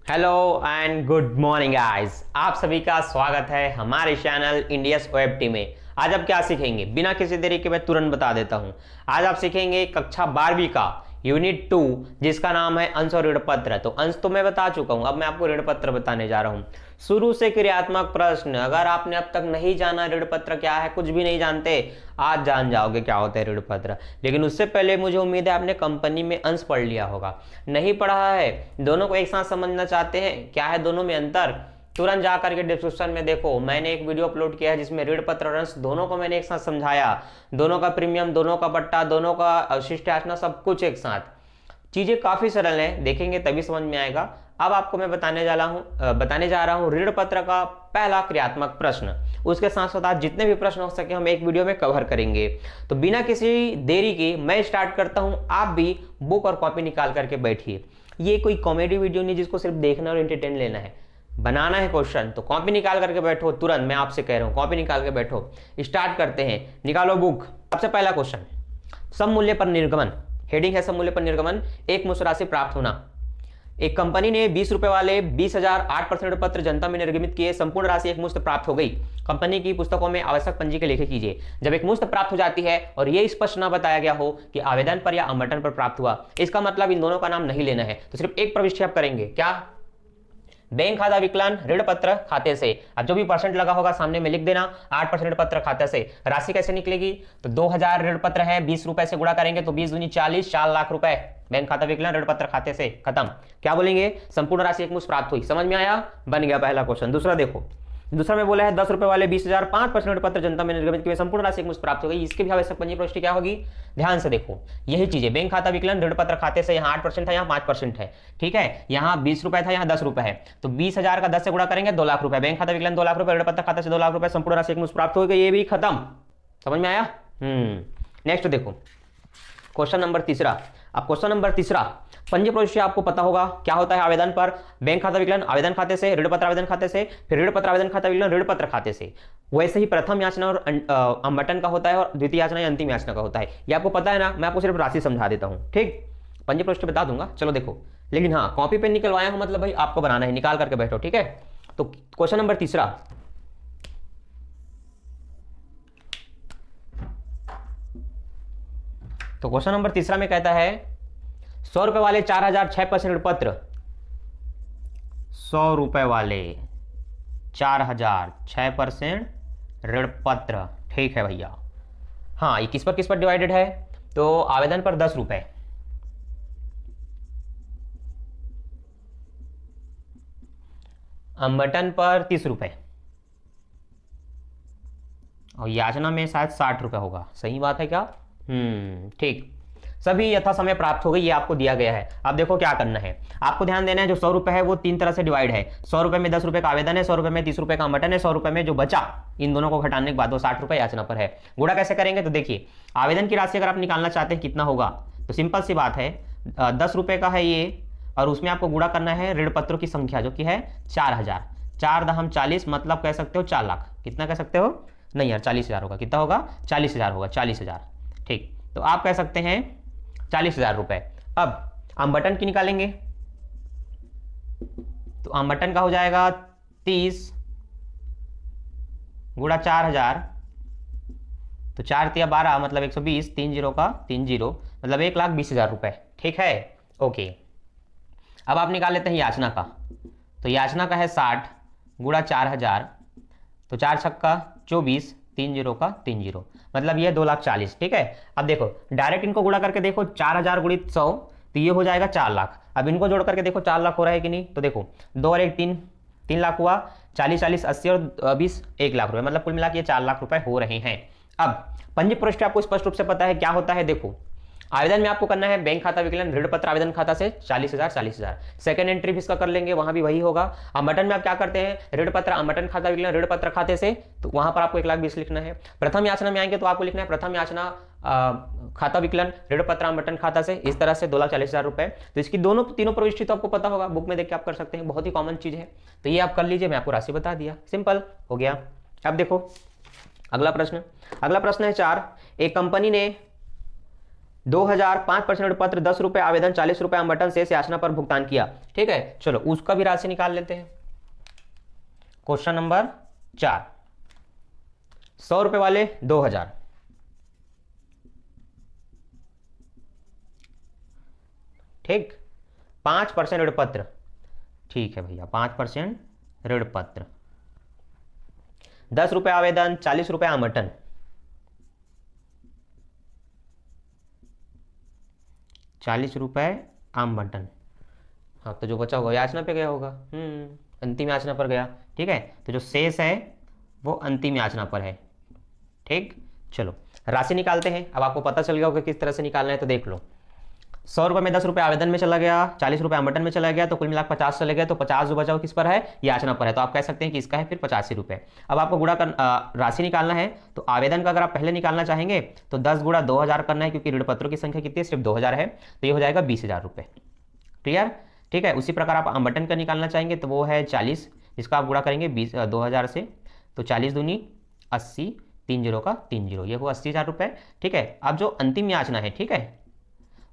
Hello and good morning guys, आप सभी का स्वागत है हमारे चैनल इंडियस ओएफटी में। आज आप क्या सीखेंगे, बिना किसी देरी के मैं तुरंत बता देता हूं। आज आप सीखेंगे कक्षा 12वीं का यूनिट 2, जिसका नाम है अंश और ऋण पत्र। तो अंश तो मैं बता चुका हूं, अब मैं आपको ऋण पत्र बताने जा रहा हूं। शुरू से क्रियात्मक प्रश्न, अगर आपने अब तक नहीं जाना ऋण पत्र क्या है, कुछ भी नहीं जानते, आज जान जाओगे क्या होता है ऋण पत्र। लेकिन उससे पहले मुझे उम्मीद है आपने कंपनी में अंश पढ़ लिया होगा। नहीं पढ़ा है, दोनों को एक साथ समझना चाहते हैं, क्या है दोनों में अंतर, तुरंत जा करके डिस्क्रिप्शन में देखो, मैंने एक वीडियो अपलोड किया है जिसमें ऋण पत्र और अंश दोनों को मैंने एक साथ समझाया। दोनों का प्रीमियम, दोनों का बट्टा, दोनों का अवशिष्ट याचना, सब कुछ एक साथ। चीजें काफी सरल हैं, देखेंगे तभी समझ में आएगा। अब आपको मैं बताने जा रहा हूं ऋण पत्र का पहला क्रियात्मक प्रश्न। उसके साथ साथ आज जितने भी प्रश्न हो सके हम एक वीडियो में कवर करेंगे। तो बिना किसी देरी के मैं स्टार्ट करता हूं, आप भी बुक और कॉपी निकाल करके बैठिए। ये कोई कॉमेडी वीडियो नहीं जिसको सिर्फ देखना और एंटरटेन लेना है, बनाना है क्वेश्चन। तो कॉपी निकाल करके बैठो तुरंत, मैं आपसे कह रहा हूं कॉपी निकाल के बैठो। स्टार्ट करते हैं, निकालो बुक। सबसे पहला क्वेश्चन, सम मूल्य पर निर्गमन। हेडिंग है सम मूल्य पर निर्गमन, एक मुश्त राशि प्राप्त होना। एक कंपनी ने 20 रुपए वाले 20,000 8% पत्र जनता में निर्गमित किए, संपूर्ण राशि एक मुश्त प्राप्त हो गई। कंपनी की पुस्तकों में आवश्यक पंजी के लेखे कीजिए। जब एक मुश्त प्राप्त हो जाती है और यह स्पष्ट न बताया गया हो कि आवेदन पर या आवंटन पर प्राप्त हुआ, इसका मतलब इन दोनों का नाम नहीं लेना है। तो सिर्फ एक प्रविष्टि आप करेंगे, क्या? बैंक खाता विकलन ऋण पत्र खाते से। अब जो भी परसेंट लगा होगा सामने में लिख देना, 8% ऋण पत्र खाते से। राशि कैसे निकलेगी? तो 2000 ऋण पत्र है, 20 रुपए से गुणा करेंगे तो 20 दूनी 40, 4 लाख रुपए। बैंक खाता विकलन ऋण पत्र खाते से, खत्म। क्या बोलेंगे? संपूर्ण राशि एक मुश्त प्राप्त हुई। समझ में आया? बन गया पहला क्वेश्चन। दूसरा देखो, दूसरा में बोला है 10 रुपए वाले 20,000 5% पत्र जनता में निर्गमित किए, संपूर्ण राशि एक मुश्त प्राप्त हो गई। इसके भी आवश्यक पंजी प्रविष्टि क्या होगी? ध्यान से देखो, यही चीज है। बैंक खाता विकलन ऋण पत्र खाते से, यहाँ 8% है, यहाँ 5% है, ठीक है। यहाँ 20 रुपए था, यहाँ 10 रुपए है, तो 20,000 का 10 से गुणा करेंगे 2 लाख रुपए। बैंक खाता विकलन 2 लाख रुपए, ऋण पत्र खाते से 2 लाख रुपए, संपूर्ण राशि एक मुश्त प्राप्त हो गई। ये भी खत्म। समझ में आया? नेक्स्ट देखो, क्वेश्चन नंबर तीसरा। अब क्वेश्चन नंबर तीसरा, पंजी प्रविष्टि आपको पता होगा क्या होता है। आवेदन पर बैंक खाता विकलन आवेदन खाते से, ऋण पत्र आवेदन खाते से, फिर ऋण पत्र आवेदन खाता विकलन ऋण पत्र खाते से। वैसे ही प्रथम याचना और आवंटन का होता है, और द्वितीय याचना या अंतिम याचना का होता है। ये आपको पता है ना, मैं आपको सिर्फ राशि समझा देता हूं, ठीक। पंजी प्रविष्टि बता दूंगा, चलो देखो। लेकिन हाँ, कॉपी पेन निकलवाया हूं, मतलब भाई आपको बनाना है, निकाल करके बैठो, ठीक है। तो क्वेश्चन नंबर तीसरा, तो क्वेश्चन नंबर तीसरा में कहता है 100 रुपए वाले 4,000 6% ऋण पत्र। 100 रुपए वाले 4,000 6% ऋण पत्र, ठीक है भैया। हाँ, ये किस पर डिवाइडेड है? तो आवेदन पर 10 रुपए, आवंटन पर 30 रुपए, और याचना में शायद 60 रुपए होगा। सही बात है क्या? ठीक। सभी यथा समय प्राप्त हो गई, ये आपको दिया गया है। अब देखो क्या करना है, आपको ध्यान देना है। जो 100 रुपए है वो 3 तरह से डिवाइड है। 100 रुपए में 10 रुपए का आवेदन है, 100 रुपए में 30 रुपए का आवंटन है, 100 रुपए में जो बचा, इन दोनों को घटाने के बाद वो 60 रुपए याचना पर है। गुणा कैसे करेंगे? तो देखिए, आवेदन की राशि अगर आप निकालना चाहते हैं कितना होगा, तो सिंपल सी बात है, 10 रुपए का है ये, और उसमें आपको गुणा करना है ऋण पत्रों की संख्या जो कि है 4,000। 4 दहम 40, मतलब कह सकते हो 4 लाख। कितना कह सकते हो? नहीं यार, 40,000 होगा। कितना होगा? 40,000 होगा, 40,000, ठीक। तो आप कह सकते हैं 40,000 रुपए। अब आवंटन की निकालेंगे, तो आवंटन का हो जाएगा 30 गुणा 4,000, तो 4 तिया 12, मतलब 120, 3 जीरो का 3 जीरो, मतलब 1,20,000 रुपए, ठीक है। ओके, अब आप निकाल लेते हैं याचना का। तो याचना का है 60 गुणा 4,000, तो 4 छक्का 24, 3 जीरो का 3 जीरो, मतलब ये 2,40,000, ठीक है। अब देखो डायरेक्ट इनको गुणा करके देखो, 4,000 गुणित 100, तो ये हो जाएगा 4 लाख। अब इनको जोड़ करके देखो 4 लाख हो रहा है कि नहीं, तो देखो 2 और 1 3, 3 लाख हुआ, 40 40 80 और 20 1 लाख रुपए, मतलब कुल मिला के ये 4 लाख रुपए हो रहे हैं। अब पंजी प्रविष्टि आपको स्पष्ट रूप से पता है क्या होता है। देखो, आवेदन में आपको करना है बैंक खाता विकलन ऋण पत्र आवेदन खाता से 40,000 40,000। सेकंड एंट्री भी इसका कर लेंगे, वहां भी वही होगा। आवंटन में आप क्या करते हैं? ऋण पत्र आवंटन खाता विकलन ऋण पत्र खाते से, तो वहां पर आपको 1,20,000 लिखना है। प्रथम याचना में आएंगे तो आपको लिखना है प्रथम याचना खाता विकलन ऋण पत्र आवंटन खाता से, इस तरह से 2,40,000 रुपए। तो इसकी तीनों प्रविष्टि तो आपको पता होगा, बुक में देख के आप कर सकते हैं, बहुत ही कॉमन चीज है। तो ये आप कर लीजिए, मैं आपको राशि बता दिया, सिंपल हो गया। अब देखो अगला प्रश्न है 4। एक कंपनी ने 2000 5% ऋण पत्र, 10 रुपए आवेदन, 40 रुपए आवंटन, शेष याचना पर भुगतान किया। ठीक है, चलो उसका भी राशि निकाल लेते हैं। क्वेश्चन नंबर 4, 100 रुपए वाले 2000, ठीक, 5% ऋण पत्र, ठीक है भैया 5% ऋण पत्र, 10 रुपए आवेदन, 40 रुपए आवंटन, 40 रुपए आवंटन। हाँ तो जो बचा होगा याचना पे गया होगा, अंतिम याचना पर गया। ठीक है, तो जो शेष है वो अंतिम याचना पर है। ठीक, चलो राशि निकालते हैं। अब आपको पता चल गया होगा किस तरह से निकालना है, तो देख लो। 100 रुपये में 10 रुपये आवेदन में चला गया, 40 रुपये आवंटन में चला गया, तो कुल मिलाकर 50 चले गए। तो 50 जो बचा वो किस पर है, याचना पर है। तो आप कह सकते हैं कि इसका है फिर 85 रुपये। अब आपको गुणा कर राशि निकालना है। तो आवेदन का अगर आप पहले निकालना चाहेंगे तो 10 गुणा 2000 करना है, क्योंकि ऋण पत्रों की संख्या कितनी है, सिर्फ 2000 है। तो ये हो जाएगा 20,000 रुपये। क्लियर, ठीक है। उसी प्रकार आप आवंटन का निकालना चाहेंगे तो वो है 40, जिसका आप गुणा करेंगे 2000 से। तो 40 दूनी 80, 3 0 का 3 0, ये हुआ 80,000 रुपये। ठीक है, अब जो अंतिम याचना है, ठीक है,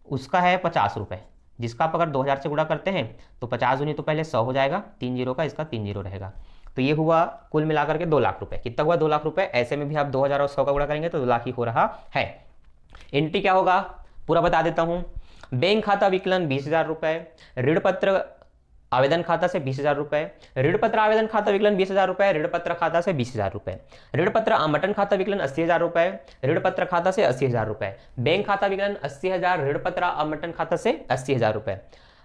उसका है 50 रुपये, जिसका आप अगर 2000 से गुणा करते हैं तो 50 दूनी तो पहले 100 हो जाएगा, 3 0 का, इसका 3 0 रहेगा। तो ये हुआ कुल मिलाकर के 2 लाख रुपए। कितना हुआ, 2 लाख रुपए। ऐसे में भी आप 2000 और 100 का गुणा करेंगे तो 2 लाख ही हो रहा है। एंट्री क्या होगा पूरा बता देता हूं। बैंक खाता विकलन 20,000 रुपए, ऋण पत्र आवेदन खाता से 20,000 रुपए, ऋण पत्र आवेदन खाता विकलन 20,000 रुपए, ऋण पत्र खाता से 20,000 रुपए, ऋण पत्र आवंटन खाता विकलन 80,000 रुपए, ऋण पत्र खाता से 80,000 रुपए, बैंक खाता विकलन 80,000, ऋण पत्र आवंटन खाता से 80,000 रुपए,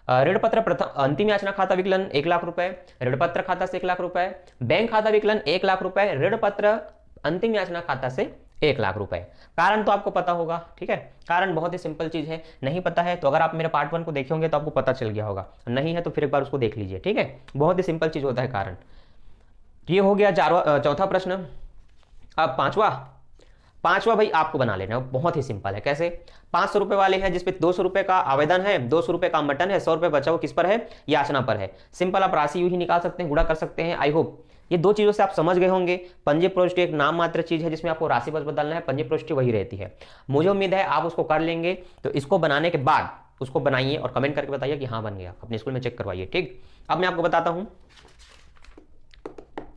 ऋण पत्र प्रथम अंतिम याचना खाता विकलन 1 लाख रुपए, ऋण पत्र खाता से 1 लाख रुपए, बैंक खाता विकलन 1 लाख रुपए, ऋण पत्र अंतिम याचना खाता से 1 लाख रुपए। कारण तो आपको पता होगा, ठीक है, कारण बहुत ही सिंपल चीज है। नहीं पता है तो अगर आप मेरे पार्ट 1 को देखे होंगे तो आपको पता चल गया होगा, नहीं है तो फिर एक बार उसको देख लीजिए। ठीक है, बहुत ही सिंपल चीज होता है कारण। ये हो गया चौथा प्रश्न। अब पांचवा भाई आपको बना लेना, बहुत ही सिंपल है। कैसे, 500 रुपए वाले हैं जिसपे 200 रुपए का आवेदन है, 200 रुपए का आवंटन है, 100 रुपए बचा वो किस पर है, याचना पर है। सिंपल आप राशि यूं ही निकाल सकते हैं, गुणा कर सकते हैं। आई होप ये 2 चीजों से आप समझ गए होंगे। पंजे प्रविष्टि एक नाम मात्र चीज है जिसमें आपको राशि बस बदलना है, पंजे प्रविष्टि वही रहती है। मुझे उम्मीद है आप उसको कर लेंगे। तो इसको बनाने के बाद उसको बनाइए और कमेंट करके बताइए कि हाँ बन गया, अपने स्कूल में चेक करवाइए। ठीक, अब मैं आपको बताता हूं।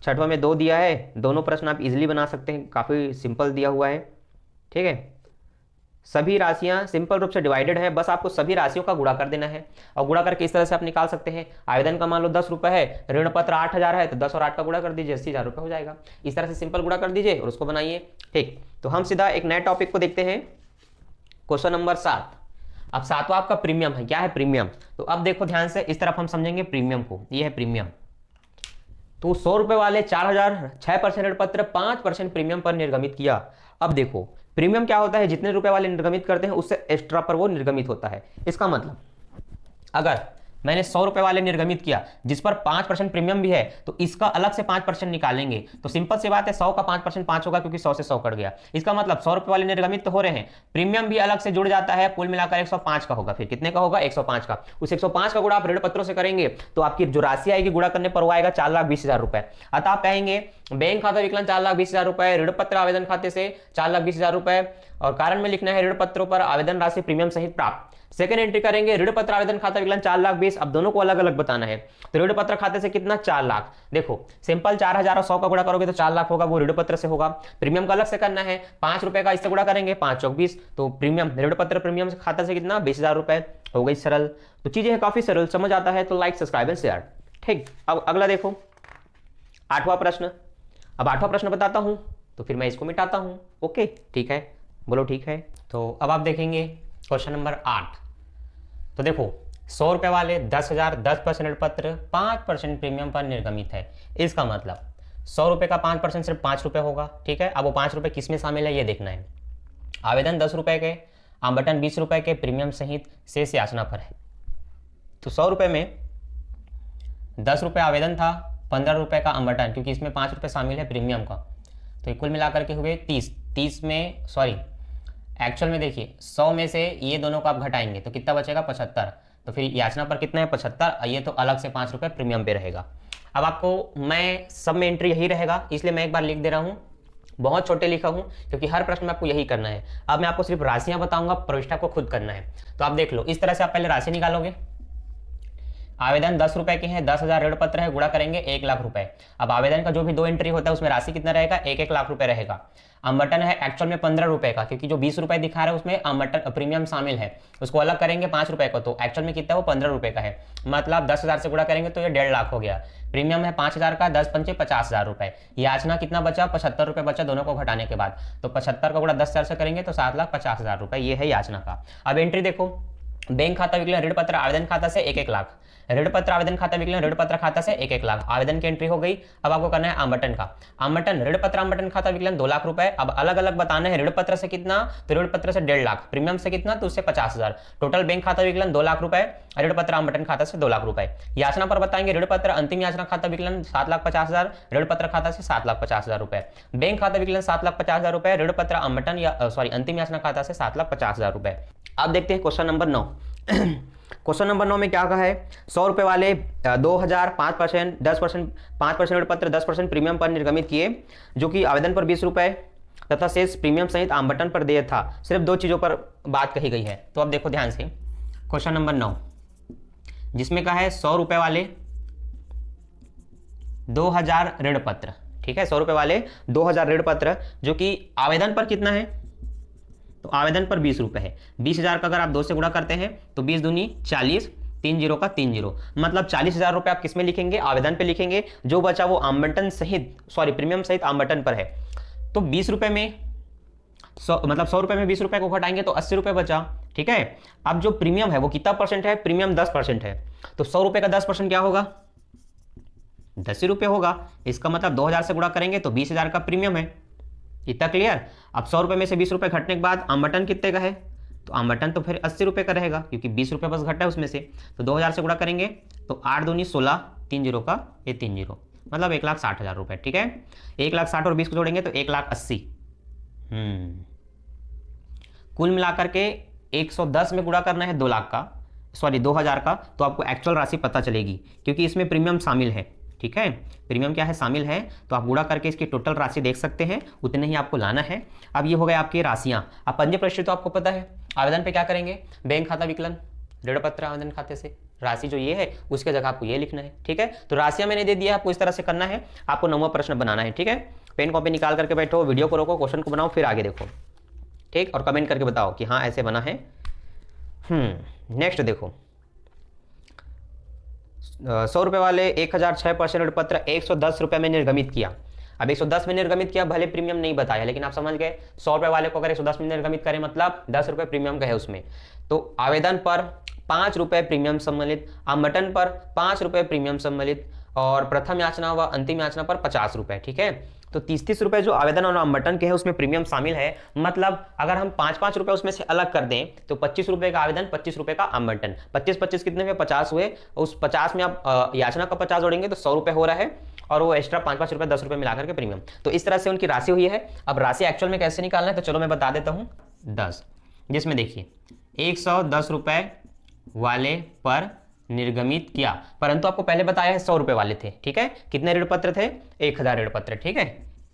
छठवां में 2 दिया है, दोनों प्रश्न आप इजिली बना सकते हैं, काफी सिंपल दिया हुआ है। ठीक है, सभी राशियां सिंपल रूप से डिवाइडेड है, बस आपको सभी राशियों का गुणा कर देना है। और गुणा करके इस तरह से आप निकाल सकते हैं। आवेदन का मान लो 10 रुपए है, ऋण पत्र 8000 है, तो 10 और 8 का गुणा कर दीजिए, 80,000 रुपए हो जाएगा। इस तरह से सिंपल गुणा कर दीजिए और उसको बनाइए। ठीक, तो हम सीधा एक नए टॉपिक को देखते हैं, क्वेश्चन नंबर 7। अब 7वां आपका प्रीमियम है। क्या है प्रीमियम, तो अब देखो ध्यान से, इस तरफ हम समझेंगे प्रीमियम को। ये है प्रीमियम। तो 100 रुपए वाले 4000, 6% ऋण पत्र, 5% प्रीमियम पर निर्गमित किया। अब देखो प्रीमियम क्या होता है, जितने रुपए वाले निर्गमित करते हैं उससे एक्स्ट्रा पर वो निर्गमित होता है। इसका मतलब अगर मैंने 100 रुपए वाले निर्गमित किया जिस पर 5% प्रीमियम भी है, तो इसका अलग से 5% निकालेंगे। तो सिंपल सी बात है, 100 का 5% 5 होगा, क्योंकि 100 से 100 कट गया। इसका मतलब 100 रुपए वाले निर्गमित तो हो रहे हैं, प्रीमियम भी अलग से जुड़ जाता है। कुल मिलाकर 105 का होगा। फिर कितने का होगा, 105 का। उस 105 का गुणा आप ऋण पत्रों से करेंगे तो आपकी जो राशि आएगी गुणा करने पर वो आएगा 4,20,000 रुपए। अतः आप कहेंगे बैंक खाता विकलन 4,20,000 रुपए, ऋण पत्र आवेदन खाते से 4,20,000 रुपए, और कारण में लिखना है ऋण पत्रों पर आवेदन राशि प्रीमियम सहित प्राप्त। सेकंड एंट्री करेंगे ऋण पत्र आवेदन खाता विकलन 4,20,000। अब दोनों को अलग अलग बताना है। तो ऋण पत्र खाते से कितना, 4 लाख। देखो सिंपल 4,000 और 100 का गुणा करोगे तो 4 लाख होगा, वो ऋण पत्र से होगा। प्रीमियम का अलग से करना है, 5 रुपए का इससे गुणा करेंगे, 5 चौक 20, तो प्रीमियम ऋण पत्र प्रीमियम खाता से कितना, 20,000 रुपए। हो गई सरल। तो चीजें है काफी सरल, समझ आता है तो लाइक सब्सक्राइब एंड शेयर। ठीक, अब अगला देखो 8वां प्रश्न। अब 8वां प्रश्न बताता हूं तो फिर मैं इसको मिटाता हूं। ओके ठीक है, बोलो ठीक है। तो अब आप देखेंगे क्वेश्चन नंबर 8। तो देखो 100 रुपए वाले 10,000, 10% ऋण पत्र, 5% प्रीमियम पर निर्गमित है। इसका मतलब 100 रुपए का 5% सिर्फ 5 रुपए होगा। ठीक है, अब वो 5 रुपए किस में शामिल है ये देखना है। आवेदन 10 रुपए के, आवंटन 20 रुपए के, प्रीमियम सहित शेष याचना पर है। तो 100 रुपए में 10 रुपए आवेदन था, 15 रुपए का आवंटन, क्योंकि इसमें 5 रुपए शामिल है प्रीमियम का। तो कुल मिलाकर के हुए 30 में, सॉरी एक्चुअल में देखिए 100 में से ये दोनों को आप घटाएंगे तो कितना बचेगा, 75। तो फिर याचना पर कितना है, 75। ये तो अलग से 5 रुपए प्रीमियम पे रहेगा। अब आपको मैं सब में एंट्री यही रहेगा, इसलिए मैं एक बार लिख दे रहा हूँ बहुत छोटे लिखा हूं क्योंकि हर प्रश्न में आपको यही करना है। अब मैं आपको सिर्फ राशियां बताऊंगा, प्रविष्टा को खुद करना है। तो आप देख लो, इस तरह से आप पहले राशि निकालोगे। आवेदन 10 रुपए के हैं, 10,000 ऋण पत्र है, गुणा करेंगे 1 लाख रुपए। अब आवेदन का जो भी 2 एंट्री होता है उसमें राशि कितना रहेगा, 1-1 लाख रुपए रहेगा। आवंटन है एक्चुअल में 15 रुपए का, क्योंकि जो 20 रुपए दिखा रहा है उसमें आवंटन प्रीमियम शामिल है, उसको अलग करेंगे 5 रुपए को, तो एक्चुअल में कितना है वो 15 रुपए का है। मतलब 10,000 से गुणा करेंगे तो ये 1.5 लाख हो गया। प्रीमियम है 5,000 का, 10 पंचे 50,000 रुपए। याचना कितना बचा, 75 रुपए बचा दोनों को घटाने के बाद। तो 75 का गुणा 10,000 से करेंगे तो 7,50,000 रुपए, ये है याचना का। अब एंट्री देखो, बैंक खाता विकलन ऋण पत्र आवेदन खाता से 1-1 लाख, ऋण पत्र आवेदन खाता विकलन ऋण पत्र खाता से 1-1 लाख, आवेदन की एंट्री हो गई। अब आपको करना है आवंटन का। आवंटन ऋण पत्र आवंटन खाता विकलन 2 लाख रुपए। अब अलग अलग बताना है, ऋण पत्र से कितना, तो ऋण पत्र से 1.5 लाख, प्रीमियम से कितना, तो उससे 50,000। टोटल बैंक खाता विकलन 2 लाख रुपए, ऋण पत्र आवंटन खाता से 2 लाख रुपए। याचना पर बताएंगे, ऋण पत्र अंतिम याचना खाता विकलन 7,50,000, ऋण पत्र खाता से 7,50,000 रुपए। बैंक खाता विकलन 7,50,000 रुपए, ऋण पत्र आवंटन या अंतिम याचना खाता से 7,50,000 रुपए। अब देखते हैं क्वेश्चन नंबर 9। क्वेश्चन नंबर 9 में क्या कहा है, 100 रुपए वाले 2,000 5%, 10%, 5% ऋण पत्र 10% प्रीमियम पर निर्गमित किए, जो कि आवेदन पर 20 रुपए तथा शेष प्रीमियम सहित आवंटन पर देय था। सिर्फ 2 चीजों पर बात कही गई है। तो अब देखो ध्यान से, क्वेश्चन नंबर 9 जिसमें कहा है 100 रुपए वाले 2,000 ऋण पत्र, ठीक है, 100 रुपए वाले 2,000 ऋण पत्र, जो कि आवेदन पर कितना है, तो आवेदन पर 20 रुपए है। 20,000 का अगर आप 2 से गुणा करते हैं तो 20 दूनी 40, 3 0 का 3 0, मतलब 40,000 रुपए आप किसमें लिखेंगे, आवेदन पे लिखेंगे। जो बचा वो आवंटन सहित प्रीमियम सहित आवंटन पर है। तो 20 रुपए में 100 रुपए में 20 रुपए को घटाएंगे तो 80 रुपए बचा, ठीक है। अब जो प्रीमियम है वो कितना परसेंट है, प्रीमियम 10% है, तो 100 रुपए का 10% क्या होगा, 10 रुपए होगा। इसका मतलब 2,000 से गुणा करेंगे तो 20,000 का प्रीमियम है। इतना क्लियर। अब 100 रुपए में से 20 रुपए घटने के बाद आवंटन कितने का है, तो आवंटन तो फिर 80 रुपए का रहेगा, क्योंकि 20 रुपए बस घटा है उसमें से। तो 2,000 से गुणा करेंगे तो 8 दूनी 16, 3 0 का ये 3 0, मतलब 1,60,000 रुपए, ठीक है। 1,60,000 और 20 को जोड़ेंगे तो 1,80,000। कुल मिलाकर के 110 में गुणा करना है 2,000 का, तो आपको एक्चुअल राशि पता चलेगी, क्योंकि इसमें प्रीमियम शामिल है, ठीक है। प्रीमियम क्या है, शामिल है। तो आप गुणा करके इसकी टोटल राशि देख सकते हैं, उतने ही आपको लाना है। अब ये हो गए आपकी राशियां। अब पंजे प्रश्न तो आपको पता है, आवेदन पे क्या करेंगे, बैंक खाता विकलन ऋण पत्र आवेदन खाते से राशि जो ये है उसके जगह आपको ये लिखना है, ठीक है। तो राशियां मैंने दे दिया, आपको इस तरह से करना है। आपको 9वां प्रश्न बनाना है, ठीक है। पेन कॉपी निकाल करके बैठो, वीडियो को रोको, क्वेश्चन को बनाओ, फिर आगे देखो, ठीक, और कमेंट करके बताओ कि हाँ ऐसे बना है। नेक्स्ट देखो, 100 रुपए वाले 1,006% ऋण पत्र 110 रुपए में निर्गमित किया। अब 110 में निर्गमित किया, भले प्रीमियम नहीं बताया, लेकिन आप समझ गए। 100 रुपए वाले को अगर 110 में निर्गमित करें मतलब 10 रुपए प्रीमियम का है उसमें, तो आवेदन पर 5 रुपए प्रीमियम सम्मिलित, आवंटन पर 5 रुपए प्रीमियम सम्मिलित, और प्रथम याचना व अंतिम याचना पर 50 रुपए, ठीक है। तो 30-30 रुपए जो आवेदन और आवंटन के हैं उसमें प्रीमियम शामिल है। मतलब अगर हम 5-5 रुपए उसमें से अलग कर दें तो 25 रुपए का आवेदन, 25 रुपए का आवंटन, 25-25 कितने हुए, 50 हुए। उस 50 में आप याचना का 50 जोड़ेंगे तो 100 रुपए हो रहा है, और वो एक्स्ट्रा 5-5 रुपए 10 रुपए मिलाकर के प्रीमियम। तो इस तरह से उनकी राशि हुई है। अब राशि एक्चुअल में कैसे निकालना है तो चलो मैं बता देता हूँ। 10, जिसमें देखिए 110 रुपए वाले पर निर्गमित किया, परंतु आपको पहले बताया है 100 रुपए वाले थे, ठीक है। कितने ऋण पत्र थे, 1,000 ऋण पत्र, ठीक है।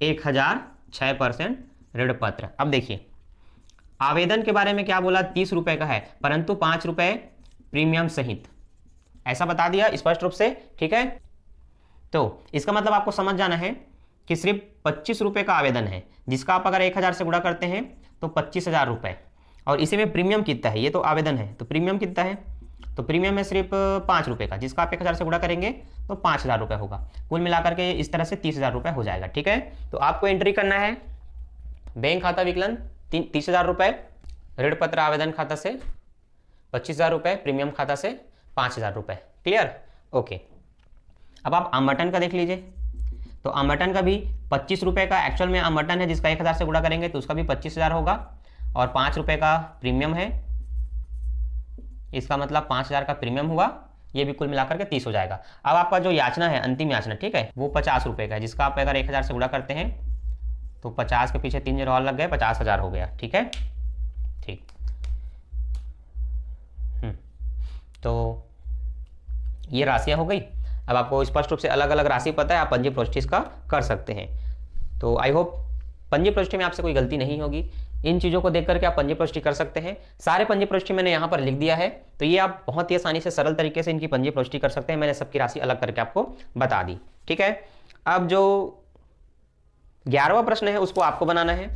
1,006% ऋण पत्र। अब देखिए आवेदन के बारे में क्या बोला, 30 रुपए का है, परंतु 5 रुपए प्रीमियम सहित, ऐसा बता दिया स्पष्ट रूप से, ठीक है। तो इसका मतलब आपको समझ जाना है कि सिर्फ 25 रुपए का आवेदन है, जिसका आप अगर 1,000 से गुणा करते हैं तो 25,000 रुपए, और इसी में प्रीमियम कितना है, ये तो आवेदन है तो प्रीमियम कितना है, तो प्रीमियम है सिर्फ 5 रुपए का, जिसका आप 1,000 से गुणा करेंगे तो 5,000 रुपए होगा। कुल मिलाकर के इस तरह से 30,000 रुपए हो जाएगा, ठीक है। तो आपको एंट्री करना है, बैंक खाता विकलन 30,000 रुपए, ऋण पत्र आवेदन खाता से 25,000 रुपए, प्रीमियम खाता से 5,000 रुपए, क्लियर, ओके। अब आप आवंटन का देख लीजिए। तो आवंटन का भी 25 रुपए का एक्चुअल में आवंटन है, जिसका 1,000 से गुणा करेंगे तो उसका भी 25,000 होगा, और 5 रुपए का प्रीमियम है, इसका मतलब 5,000 का प्रीमियम हुआ, ये भी कुल मिलाकर के 30 हो जाएगा। अब आपका जो याचना है, अंतिम याचना, ठीक है, वो 50 रुपए का है, जिसका आप अगर 1,000 से गुणा करते हैं तो 50 के पीछे 3 0 और लग गए, 50,000 हो गया, ठीक है, ठीक। तो ये राशियां हो गई। अब आपको स्पष्ट रूप से अलग अलग राशि पता है, आप पंजी प्रोसेस का कर सकते हैं। तो आई होप पंजी प्रविष्टि में आपसे कोई गलती नहीं होगी। इन चीज़ों को देख करके आप पंजी प्रविष्टि कर सकते हैं। सारे पंजी प्रविष्टि मैंने यहाँ पर लिख दिया है, तो ये आप बहुत ही आसानी से सरल तरीके से इनकी पंजी प्रविष्टि कर सकते हैं। मैंने सबकी राशि अलग करके आपको बता दी, ठीक है। अब जो 11वां प्रश्न है उसको आपको बनाना है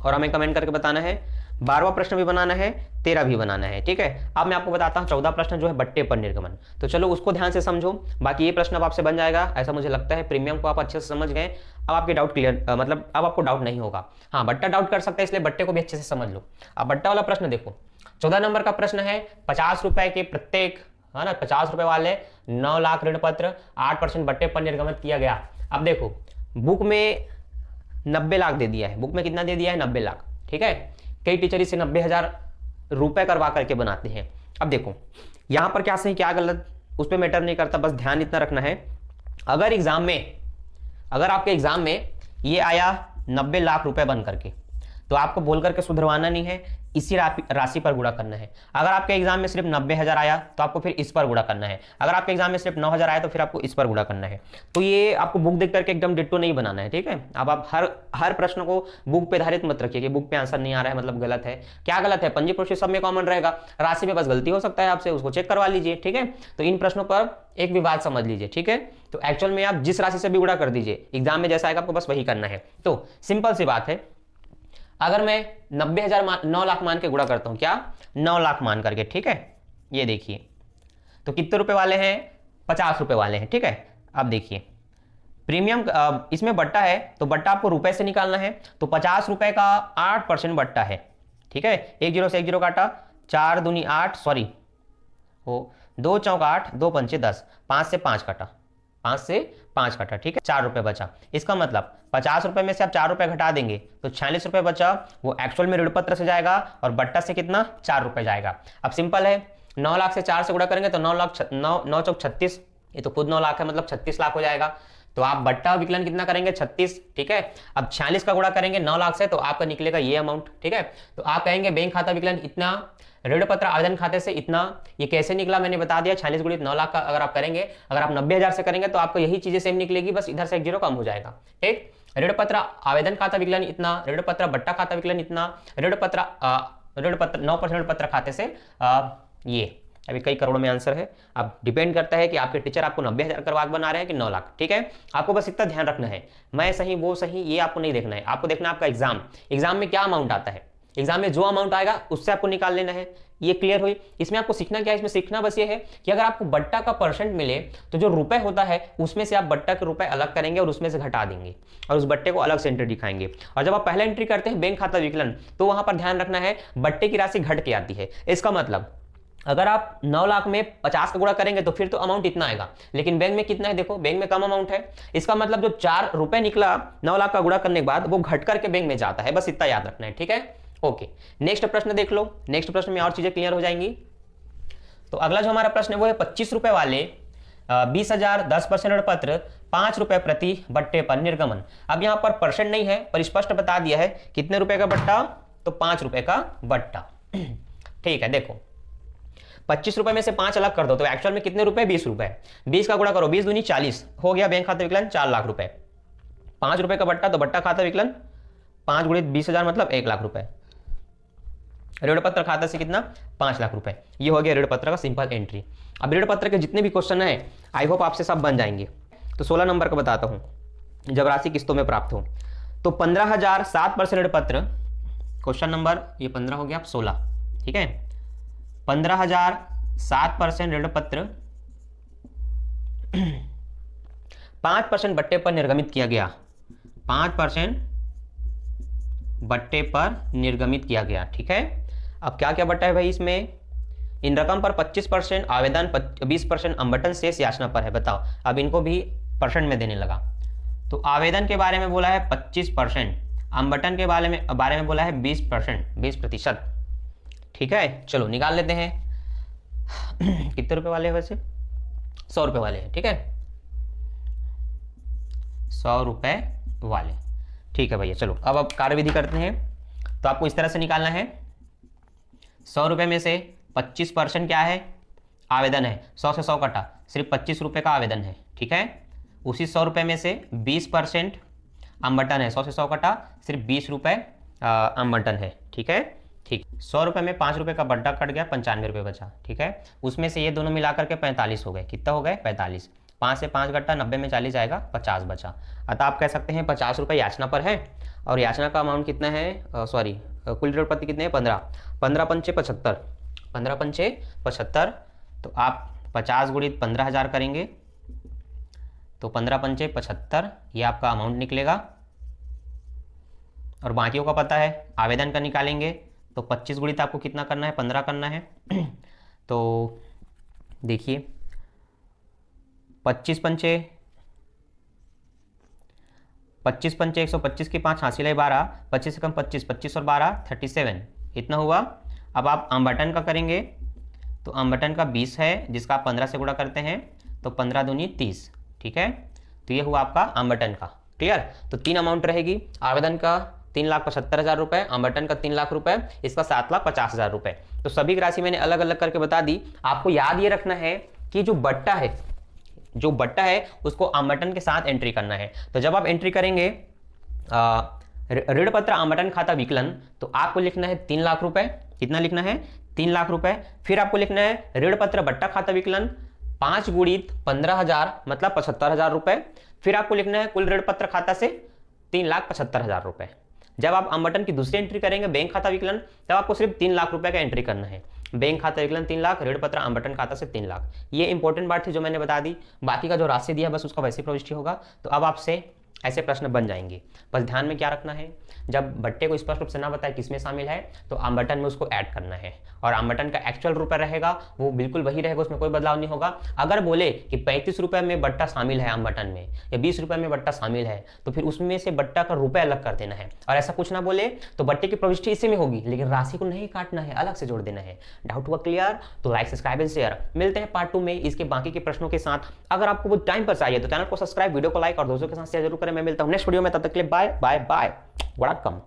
और हमें कमेंट करके बताना है। 12वां प्रश्न भी बनाना है, 13 भी बनाना है, ठीक है। अब मैं आपको बताता हूँ 14 प्रश्न जो है बट्टे पर निर्गमन, तो चलो उसको ध्यान से समझो। बाकी ये प्रश्न अब आपसे बन जाएगा ऐसा मुझे लगता है। प्रीमियम को आप अच्छे से समझ गए, अब आपके डाउट क्लियर, मतलब अब आपको डाउट नहीं होगा। हाँ, बट्टा डाउट कर सकते हैं, इसलिए बट्टे को भी अच्छे से समझ लो। अब बट्टा वाला प्रश्न देखो, 14 नंबर का प्रश्न है 50 रुपए के प्रत्येक, है ना, 50 रुपए वाले 9 लाख ऋण पत्र 8% बट्टे पर निर्गमित किया गया। अब देखो बुक में 90 लाख दे दिया है, बुक में कितना दे दिया है 90 लाख, ठीक है। कई टीचर इसे 90,000 रुपए करवा करके बनाते हैं। अब देखो यहां पर क्या सही क्या गलत उस पर मैटर नहीं करता, बस ध्यान इतना रखना है, अगर आपके एग्जाम में ये आया 90 लाख रुपए बन करके, तो आपको बोल करके सुधरवाना नहीं है, इसी राशि पर गुणा करना है। अगर आपके एग्जाम में सिर्फ 90,000 आया तो आपको फिर इस पर गुणा करना है। अगर आपके एग्जाम में सिर्फ 9,000 आया तो फिर आपको इस पर गुणा करना है। तो ये आपको बुक देख करके एकदम डिट्टो नहीं बनाना है, ठीक है। अब आप हर प्रश्न को बुक पे आधारित मत रखिए कि बुक पे आंसर नहीं आ रहा है मतलब गलत है। क्या गलत है? पंजी प्रविष्टि सब में कॉमन रहेगा, राशि में बस गलती हो सकता है आपसे, उसको चेक करवा लीजिए, ठीक है। तो इन प्रश्नों पर एक विवाद समझ लीजिए, ठीक है। तो एक्चुअल में आप जिस राशि से भी गुणा कर दीजिए, एग्जाम में जैसा आएगा आपको बस वही करना है। तो सिंपल सी बात है, अगर मैं 90,000 9 लाख मान के गुणा करता हूं, क्या 9 लाख मान करके, ठीक है। ये देखिए तो कितने रुपए वाले हैं? 50 रुपए वाले हैं, ठीक है। अब देखिए प्रीमियम इसमें बट्टा है तो बट्टा आपको रुपए से निकालना है, तो 50 रुपए का 8% बट्टा है, ठीक है। 1 0 से 1 0 काटा, 4 दूनी 8, सॉरी हो 2 चौक 8, 2 पंचे 10, 5 से 5 काटा, 5 से 5 काटा, ठीक है। 4 रुपए बचा। इसका मतलब 50 रुपए में से आप 4 रुपए घटा देंगे तो 46 रुपए बचा, वो एक्चुअल में ऋण पत्र से जाएगा और बट्टा से कितना 4 रुपए जाएगा। अब सिंपल है, 9 लाख से 4 से गुणा करेंगे तो 9 चौक 36, ये तो खुद 9 लाख है मतलब 36 लाख हो जाएगा। तो आप बट्टा विकलन कितना करेंगे 36, ठीक है। अब 46 का गुणा करेंगे 9 लाख से तो आपका निकलेगा ये अमाउंट, ठीक है। तो आप कहेंगे बैंक खाता विकलन इतना, ऋण पत्र आवेदन खाते से इतना। ये कैसे निकला मैंने बता दिया, 46 गुणित 9 लाख का अगर आप करेंगे, अगर आप 90,000 से करेंगे तो आपको यही चीजें सेम निकलेगी, बस इधर से 1 0 कम हो जाएगा, ठीक। ऋण पत्र आवेदन खाता विकलन इतना, ऋण पत्र बट्टा खाता विकलन इतना, ऋण पत्र 9% ऋण पत्र खाते से ये अभी कई करोड़ में आंसर है। अब डिपेंड करता है कि आपके टीचर आपको 90,000 करवा बना रहे हैं कि 9 लाख, ठीक है। आपको बस इतना ध्यान रखना है, मैं सही वो सही ये आपको नहीं देखना है, आपको देखना है आपका एग्जाम में क्या अमाउंट आता है, एग्जाम में जो अमाउंट आएगा उससे आपको निकाल लेना है। ये क्लियर हुई। इसमें आपको सीखना क्या है? इसमें सीखना बस ये है कि अगर आपको बट्टा का परसेंट मिले तो जो रुपए होता है उसमें से आप बट्टा के रुपए अलग करेंगे और उसमें से घटा देंगे और उस बट्टे को अलग से एंट्री दिखाएंगे। और जब आप पहले एंट्री करते हैं बैंक खाता विकलन, तो वहां पर ध्यान रखना है बट्टे की राशि घट के आती है। इसका मतलब अगर आप 9 लाख में 50 का गुणा करेंगे तो फिर तो अमाउंट इतना आएगा, लेकिन बैंक में कितना है? देखो बैंक में कम अमाउंट है। इसका मतलब जो 4 रुपए निकला 9 लाख का गुणा करने के बाद वो घट करके बैंक में जाता है, बस इतना याद रखना है, ठीक है। ओके, नेक्स्ट प्रश्न देख लो। नेक्स्ट प्रश्न में और चीजें क्लियर हो जाएंगी। तो अगला जो हमारा प्रश्न है वो है 25 रुपए वाले 20,000 10% ऋण पत्र 5 रुपए प्रति बट्टे पर निर्गमन। अब यहां पर परसेंट नहीं है पर स्पष्ट बता दिया है कितने रुपए का बट्टा, तो 5 रुपए का बट्टा, ठीक है। देखो 25 रुपए में से 5 अलग कर दो तो एक्चुअल में कितने रुपए? 20 रुपए। 20 का गुणा करो, 20 दूनी 40 हो गया बैंक खाता विकलन 4 लाख रुपए। 5 रुपए का बट्टा तो बट्टा खाता विकलन 5 गुणित 20,000 मतलब 1 लाख रुपए। ऋण पत्र खाता से कितना? 5 लाख रुपए। ये हो गया ऋण पत्र का सिंपल एंट्री। अब ऋण पत्र के जितने भी क्वेश्चन है आई होप आपसे सब बन जाएंगे। तो 16 नंबर का बताता हूं, जब राशि किस्तों में प्राप्त हो तो 15,000 7% ऋण पत्र, क्वेश्चन नंबर ये 15 हो गया, अब 16, ठीक है। 15,000 7% ऋण पत्र 5% बट्टे पर निर्गमित किया गया, 5% बट्टे पर निर्गमित किया गया, ठीक है। अब क्या क्या बट्टा है भाई इसमें? इन रकम पर 25% आवेदन, 20% अंबटन शेष याचना पर है। बताओ, अब इनको भी परसेंट में देने लगा। तो आवेदन के बारे में बोला है 25%, अंबटन के बारे में बोला है 20%, 20%, ठीक है। चलो निकाल लेते हैं। कितने रुपए वाले हैं वैसे? 100 रुपए वाले हैं, ठीक है, 100 रुपए वाले, ठीक है भैया। चलो अब कार्यविधि करते हैं। तो आपको इस तरह से निकालना है, 100 रुपए में से 25% क्या है? आवेदन है। 100 से 100 कटा, सिर्फ 25 रुपए का आवेदन है, ठीक है। उसी 100 रुपए में से 20% आम बटन है, 100 से 100 कटा, सिर्फ 20 रुपये आम बटन है। ठीक है, ठीक। 100 रुपये में 5 रुपये का बट्टा कट गया, 95 रुपये बचा। ठीक है, उसमें से ये दोनों मिला करके 45 हो गए। कितना हो गए? 45। 5 से 5 घटा, 90 में 40 जाएगा, 50 बचा। अतः आप कह सकते हैं 50 रुपये याचना पर है और याचना का अमाउंट कितना है, सॉरी कुल ऋण पत्र कितने हैं? 15। 15 पंचे 75, 15 पंचे 75। तो आप 50 गुणित 15,000 करेंगे तो 15 पंचे 75, ये आपका अमाउंट निकलेगा। और बाकियों का पता है, आवेदन का निकालेंगे तो 25 गुणित आपको कितना करना है? 15 करना है। तो देखिए 25 पंचे 125 की 5 हासिल है 12, 25 से कम 25, 25 और 12 37, इतना हुआ। अब आप आम बटन का करेंगे तो आम बटन का 20 है, जिसका आप 15 से गुणा करते हैं तो 15 दूनी 30। ठीक है, तो ये हुआ आपका आम बटन का। क्लियर? तो 3 अमाउंट रहेगी, आवेदन का 3,75,000 रुपये, आम बटन का 3 लाख रुपये, इसका 7,50,000 रुपये। तो सभी की राशि मैंने अलग अलग करके बता दी। आपको याद ये रखना है कि जो बट्टा है उसको आम बटन के साथ एंट्री करना है। तो जब आप एंट्री करेंगे ऋण पत्र आम बटन खाता विकलन, तो आपको लिखना है 3 लाख रुपए। कितना लिखना है? 3 लाख रुपए। फिर आपको लिखना है ऋण पत्र बट्टा खाता विकलन 5 गुणित 15,000 मतलब 75,000 रुपए। फिर आपको लिखना है कुल ऋण पत्र खाता से 3,75,000 रुपए। जब आप आम बटन की दूसरी एंट्री करेंगे बैंक खाता विकलन, तब आपको सिर्फ 3 लाख रुपए का एंट्री करना है। बैंक खाता विकलन 3 लाख, ऋण पत्र आम बटन खाता से 3 लाख। ये इंपॉर्टेंट बात थी जो मैंने बता दी। बाकी का जो राशि दिया बस उसका वैसे प्रविष्टि होगा। तो अब आपसे ऐसे प्रश्न बन जाएंगे। बस ध्यान में क्या रखना है, जब बट्टे को स्पष्ट रूप से ना बताए किसमें शामिल है तो आम बटन में उसको ऐड करना है। और आम बटन का एक्चुअल रुपए रहेगा वो बिल्कुल वही रहेगा, उसमें कोई बदलाव नहीं होगा। अगर बोले कि 35 रुपए में बट्टा शामिल है आम बटन में या 20 रुपए में बट्टा शामिल है, तो फिर उसमें से बट्टा का रुपए अलग कर देना है। और ऐसा कुछ ना बोले तो बट्टे की प्रविष्टि इसी में होगी, लेकिन राशि को नहीं काटना है, अलग से जोड़ देना है। डाउट हुआ क्लियर? तो लाइक, सब्सक्राइब एंड शेयर। मिलते हैं पार्ट 2 में इसके बाकी के प्रश्नों के साथ। अगर आपको वो टाइम पर चाहिए तो चैनल को सब्सक्राइब, वीडियो को लाइक और दोस्तों के साथ शेयर जरूर करें। मैं मिलता हूं नेक्स्ट वीडियो में, तब तक के लिए बाय बाय बाय। वेलकम।